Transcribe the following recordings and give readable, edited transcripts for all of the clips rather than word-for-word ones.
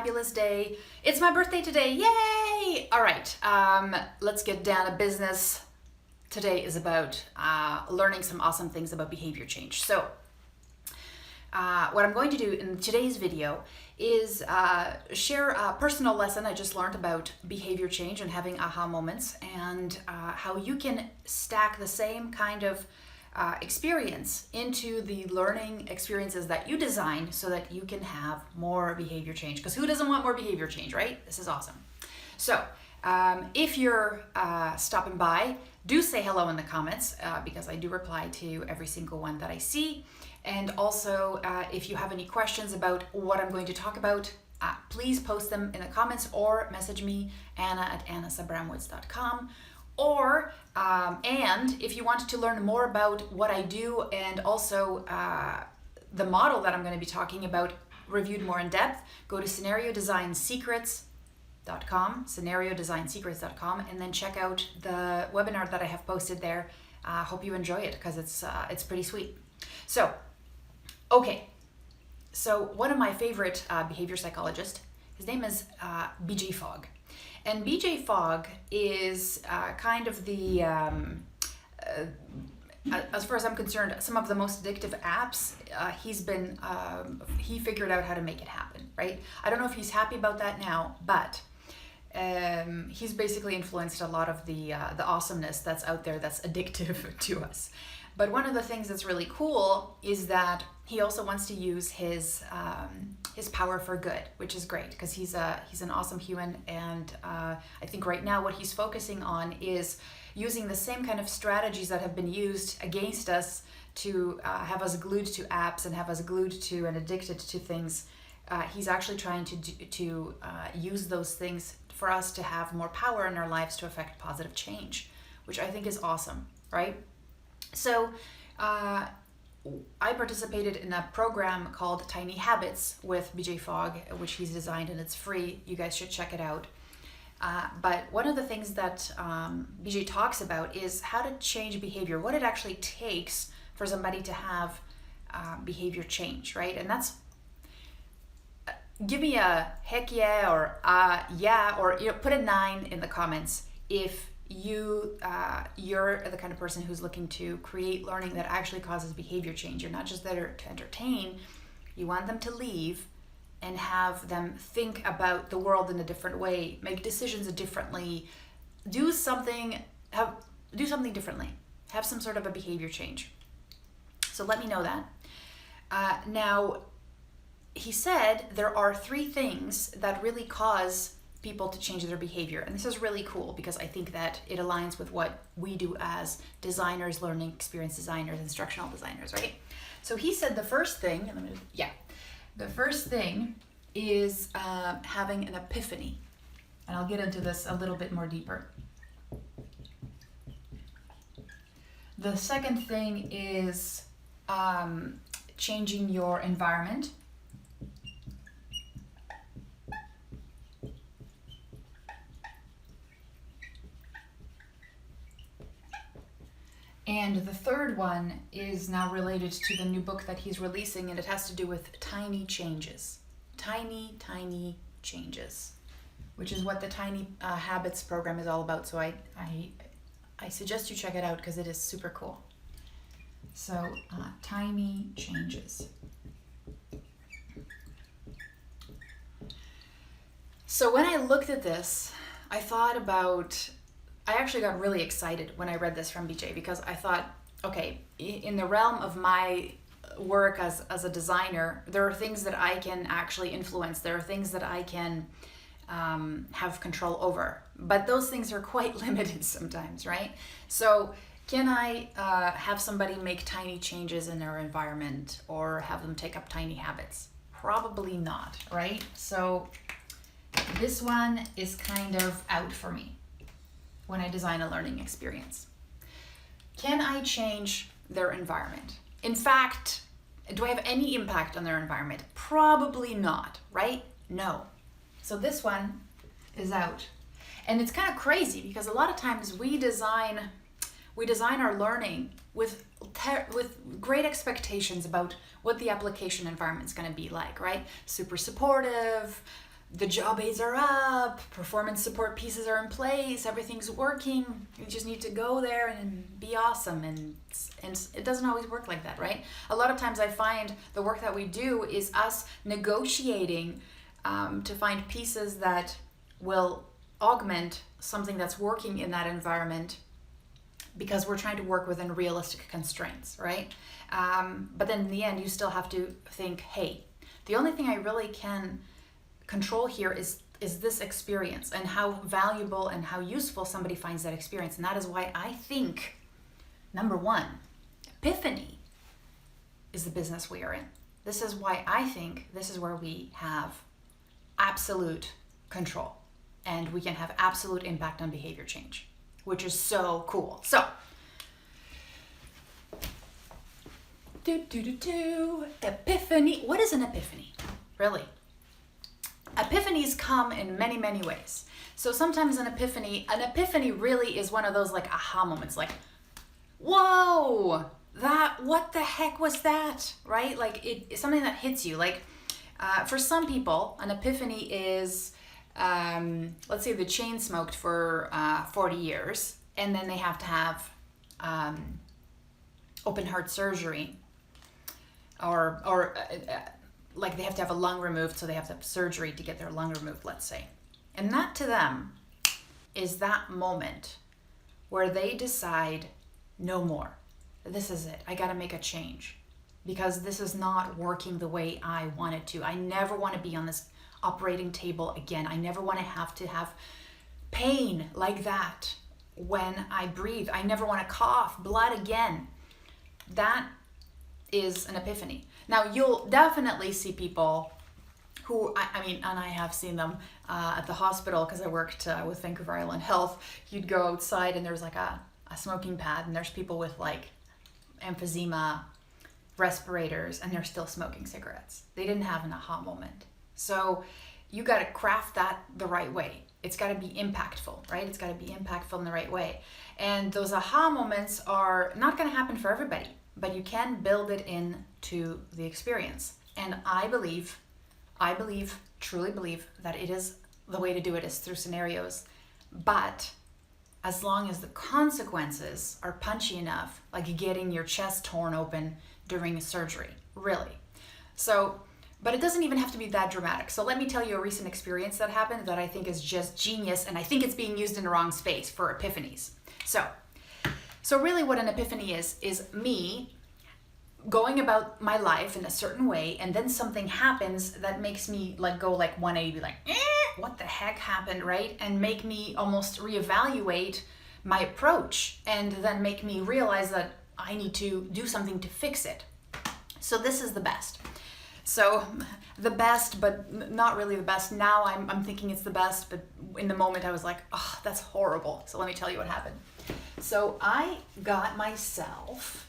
fabulous day. It's my birthday today, yay! All right, let's get down to business. Today is about learning some awesome things about behavior change. So what I'm going to do in today's video is share a personal lesson I just learned about behavior change and having aha moments, and how you can stack the same kind of experience into the learning experiences that you design so that you can have more behavior change. Because who doesn't want more behavior change, right? This is awesome. So if you're stopping by, do say hello in the comments because I do reply to every single one that I see. And also, if you have any questions about what I'm going to talk about, please post them in the comments or message me, anna@annasabramwoods.com. Or, and if you want to learn more about what I do and also the model that I'm going to be talking about reviewed more in depth, go to scenariodesignSecrets.com, and then check out the webinar that I have posted there. Hope you enjoy it because it's pretty sweet. So, okay. So one of my favorite behavior psychologists, his name is BJ Fogg. And BJ Fogg is kind of the, as far as I'm concerned, some of the most addictive apps. He figured out how to make it happen, right? I don't know if he's happy about that now, but he's basically influenced a lot of the awesomeness that's out there that's addictive to us. But one of the things that's really cool is that he also wants to use his power for good, which is great because he's an awesome human, and I think right now what he's focusing on is using the same kind of strategies that have been used against us to have us glued to apps and have us glued to and addicted to things. He's actually trying to use those things for us to have more power in our lives to affect positive change, which I think is awesome, right? So I participated in a program called Tiny Habits with BJ Fogg, which he's designed, and it's free. You guys should check it out. But one of the things that BJ talks about is how to change behavior, what it actually takes for somebody to have behavior change, right? And that's, give me a heck yeah or yeah, or put a 9 in the comments if you're the kind of person who's looking to create learning that actually causes behavior change. You're not just there to entertain. You want them to leave and have them think about the world in a different way, make decisions differently, do something differently, have some sort of a behavior change. So let me know that. Now, he said there are 3 things that really cause people to change their behavior. And this is really cool because I think that it aligns with what we do as designers, learning experience designers, instructional designers, right? So he said the first thing, the first thing is having an epiphany. And I'll get into this a little bit more deeper. The second thing is changing your environment. And the third one is now related to the new book that he's releasing, and it has to do with tiny changes. Tiny changes, which is what the Tiny Habits program is all about. So I suggest you check it out because it is super cool. So tiny changes. So when I looked at this, I actually got really excited when I read this from BJ because I thought, okay, in the realm of my work as a designer, there are things that I can actually influence. There are things that I can have control over. But those things are quite limited sometimes, right? So can I have somebody make tiny changes in their environment or have them take up tiny habits? Probably not, right? So this one is kind of out for me when I design a learning experience. Can I change their environment? In fact, do I have any impact on their environment? Probably not, right? No. So this one is out. And it's kind of crazy because a lot of times we design our learning with great expectations about what the application environment is going to be like, right? Super supportive, the job aids are up, performance support pieces are in place, everything's working. You just need to go there and be awesome. And it doesn't always work like that, right? A lot of times I find the work that we do is us negotiating to find pieces that will augment something that's working in that environment, because we're trying to work within realistic constraints, right? But then in the end, you still have to think, hey, the only thing I really can control here is this experience, and how valuable and how useful somebody finds that experience. And that is why I think, number one, epiphany is the business we are in. This is why I think this is where we have absolute control, and we can have absolute impact on behavior change, which is so cool. So, epiphany. What is an epiphany, really? Epiphanies come in many, many ways. So sometimes an epiphany really is one of those like aha moments, like, whoa, what the heck was that, right? Like it's something that hits you. Like for some people, an epiphany is, let's say they chain smoked for 40 years, and then they have to have open heart surgery, or like they have to have a lung removed, so they have to have surgery to get their lung removed, let's say. And that to them is that moment where they decide, no more. This is it. I got to make a change, because this is not working the way I want it to. I never want to be on this operating table again. I never want to have pain like that when I breathe. I never want to cough blood again. That is an epiphany. Now, you'll definitely see people who, I mean, and I have seen them at the hospital, because I worked with Vancouver Island Health. You'd go outside and there's like a smoking pad, and there's people with like emphysema, respirators, and they're still smoking cigarettes. They didn't have an aha moment. So you got to craft that the right way. It's got to be impactful, right? It's got to be impactful in the right way. And those aha moments are not going to happen for everybody, but you can build it into the experience. And I truly believe that it is the way to do it is through scenarios. But as long as the consequences are punchy enough, like getting your chest torn open during a surgery, really. So, but it doesn't even have to be that dramatic. So let me tell you a recent experience that happened that I think is just genius, and I think it's being used in the wrong space for epiphanies. So really what an epiphany is me going about my life in a certain way, and then something happens that makes me like go like 180, be like, what the heck happened, right? And make me almost reevaluate my approach, and then make me realize that I need to do something to fix it. So this is the best. So the best, but not really the best. Now I'm thinking it's the best, but in the moment I was like, oh, that's horrible. So let me tell you what happened. So I got myself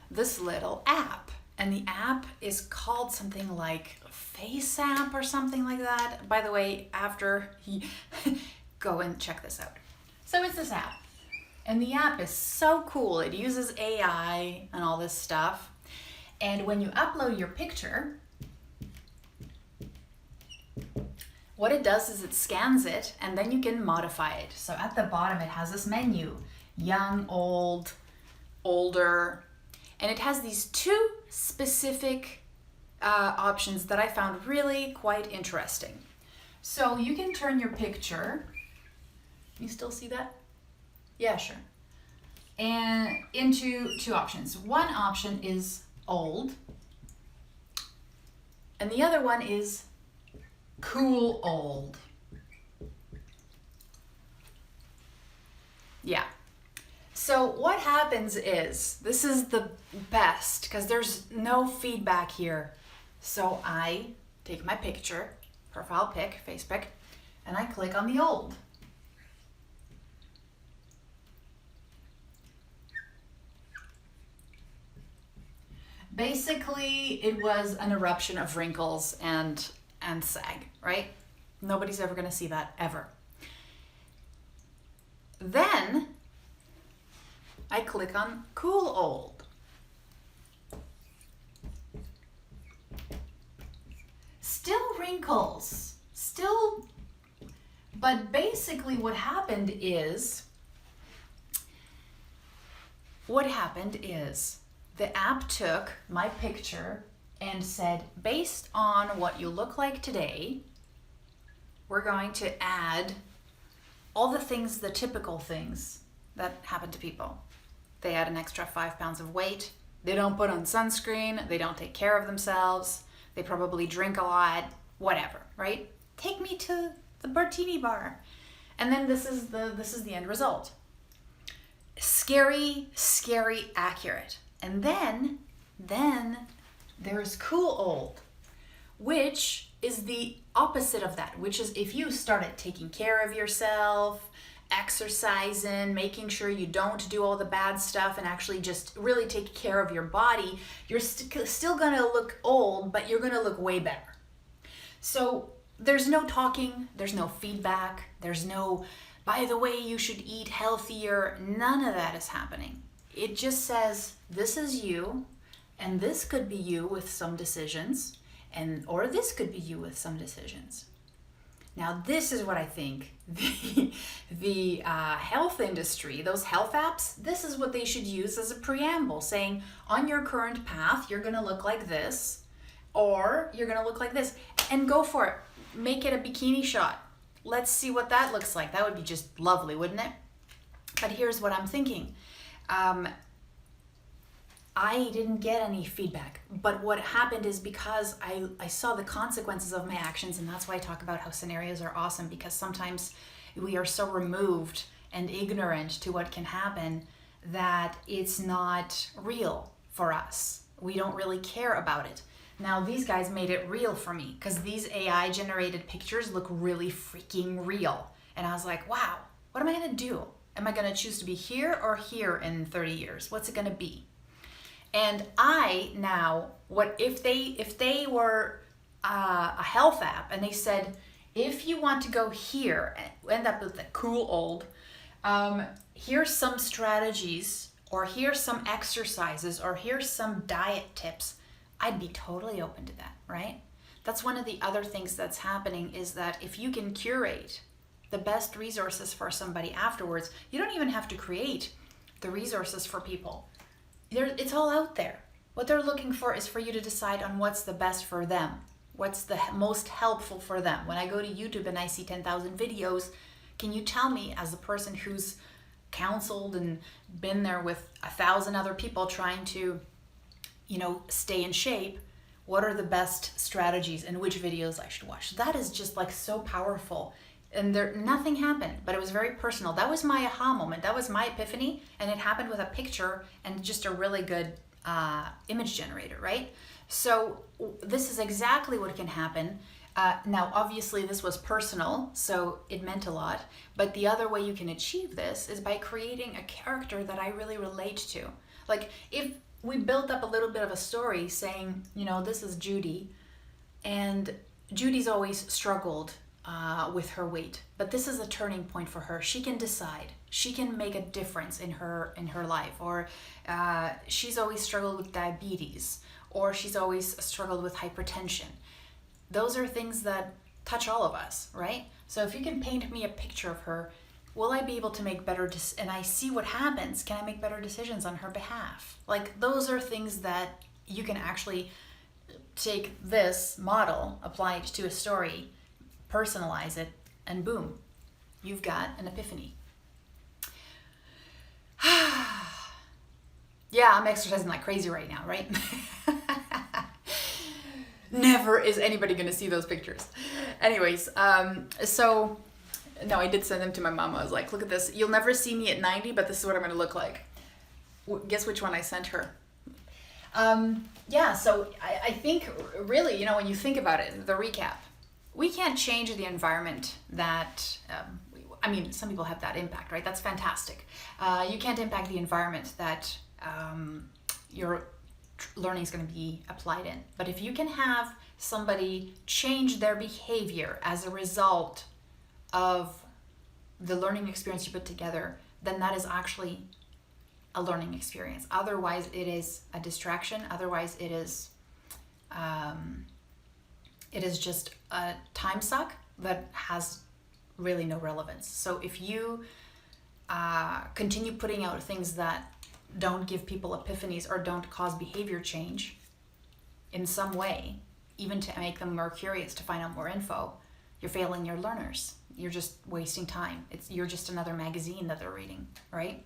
this little app, and the app is called something like Face App or something like that. By the way, after go and check this out. So it's this app, and the app is so cool. It uses AI and all this stuff. And when you upload your picture, what it does is it scans it, and then you can modify it. So at the bottom it has this menu, young, old, older, and it has these two specific options that I found really quite interesting. So you can turn your picture, you still see that? Yeah, sure. And into two options. One option is old, and the other one is cool old. Yeah. So what happens is, this is the best because there's no feedback here. So I take my picture, profile pic, face pic, and I click on the old. Basically, it was an eruption of wrinkles and sag, right? Nobody's ever going to see that, ever. Then I click on cool old. Still wrinkles, still But basically what happened is the app took my picture and said, based on what you look like today, we're going to add all the things, the typical things that happen to people. They add an extra 5 pounds of weight. They don't put on sunscreen. They don't take care of themselves. They probably drink a lot, whatever, right? Take me to the Bertini bar. And then this is the end result. Scary, scary accurate. And then there's cool old, which is the opposite of that, which is if you started taking care of yourself, exercising, making sure you don't do all the bad stuff and actually just really take care of your body, you're still gonna look old, but you're gonna look way better. So there's no talking, there's no feedback, there's no, by the way, you should eat healthier. None of that is happening. It just says, this is you, and this could be you with some decisions, or this could be you with some decisions. Now, this is what I think the health industry, those health apps, this is what they should use as a preamble, saying, on your current path, you're going to look like this, or you're going to look like this, and go for it. Make it a bikini shot. Let's see what that looks like. That would be just lovely, wouldn't it? But here's what I'm thinking. I didn't get any feedback, but what happened is because I saw the consequences of my actions, and that's why I talk about how scenarios are awesome, because sometimes we are so removed and ignorant to what can happen that it's not real for us. We don't really care about it. Now, these guys made it real for me because these AI generated pictures look really freaking real. And I was like, wow, what am I gonna do? Am I gonna choose to be here or here in 30 years? What's it gonna be? And what if they were a health app and they said, if you want to go here, end up with the cool old, here's some strategies, or here's some exercises, or here's some diet tips, I'd be totally open to that, right? That's one of the other things that's happening, is that if you can curate the best resources for somebody afterwards, you don't even have to create the resources for people. It's all out there. What they're looking for is for you to decide on what's the best for them, what's the most helpful for them. When I go to YouTube and I see 10,000 videos, can you tell me, as a person who's counseled and been there with 1,000 other people trying to, stay in shape, what are the best strategies and which videos I should watch? That is just like so powerful. And nothing happened, but it was very personal. That was my aha moment. That was my epiphany, and it happened with a picture and just a really good image generator, right? So this is exactly what can happen. Now, obviously, this was personal, so it meant a lot. But the other way you can achieve this is by creating a character that I really relate to. Like, if we built up a little bit of a story saying, this is Judy, and Judy's always struggled with her weight, but this is a turning point for her. She can decide. She can make a difference in her life. Or she's always struggled with diabetes, or she's always struggled with hypertension. Those are things that touch all of us, right? So if you can paint me a picture of her, will I be able to make better and I see what happens, can I make better decisions on her behalf? Like, those are things that you can actually take this model, apply it to a story, personalize it, and boom, you've got an epiphany. Yeah, I'm exercising like crazy right now, right? Never is anybody gonna see those pictures. Anyways, so no, I did send them to my mom. I was like, look at this. You'll never see me at 90, but this is what I'm gonna look like. Guess which one I sent her? Yeah, so I think really, when you think about it, the recap, we can't change the environment that, some people have that impact, right? That's fantastic. You can't impact the environment that your learning is going to be applied in. But if you can have somebody change their behavior as a result of the learning experience you put together, then that is actually a learning experience. Otherwise, it is a distraction. Otherwise, it is just a time suck that has really no relevance. So if you continue putting out things that don't give people epiphanies or don't cause behavior change in some way, even to make them more curious to find out more info, you're failing your learners. You're just wasting time. You're just another magazine that they're reading, right?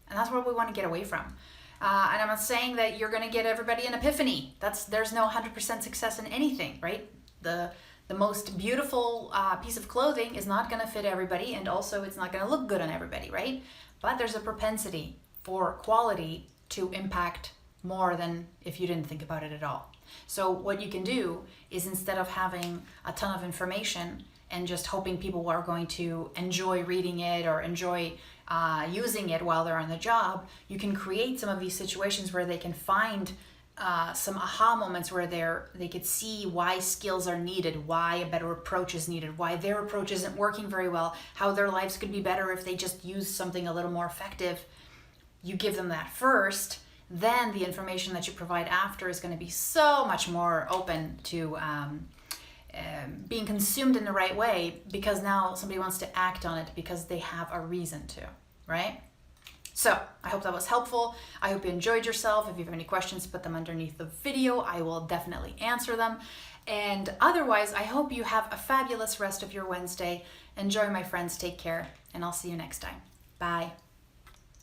And that's what we want to get away from. And I'm not saying that you're going to get everybody an epiphany. There's no 100% success in anything, right? The most beautiful piece of clothing is not going to fit everybody, and also it's not going to look good on everybody, right? But there's a propensity for quality to impact more than if you didn't think about it at all. So what you can do is, instead of having a ton of information and just hoping people are going to enjoy reading it or enjoy using it while they're on the job, you can create some of these situations where they can find some aha moments where they could see why skills are needed, why a better approach is needed, why their approach isn't working very well, how their lives could be better if they just use something a little more effective. You give them that first, then the information that you provide after is going to be so much more open to being consumed in the right way, because now somebody wants to act on it because they have a reason to, right? So I hope that was helpful. I hope you enjoyed yourself. If you have any questions, put them underneath the video. I will definitely answer them. And otherwise, I hope you have a fabulous rest of your Wednesday. Enjoy, my friends. Take care, and I'll see you next time. Bye.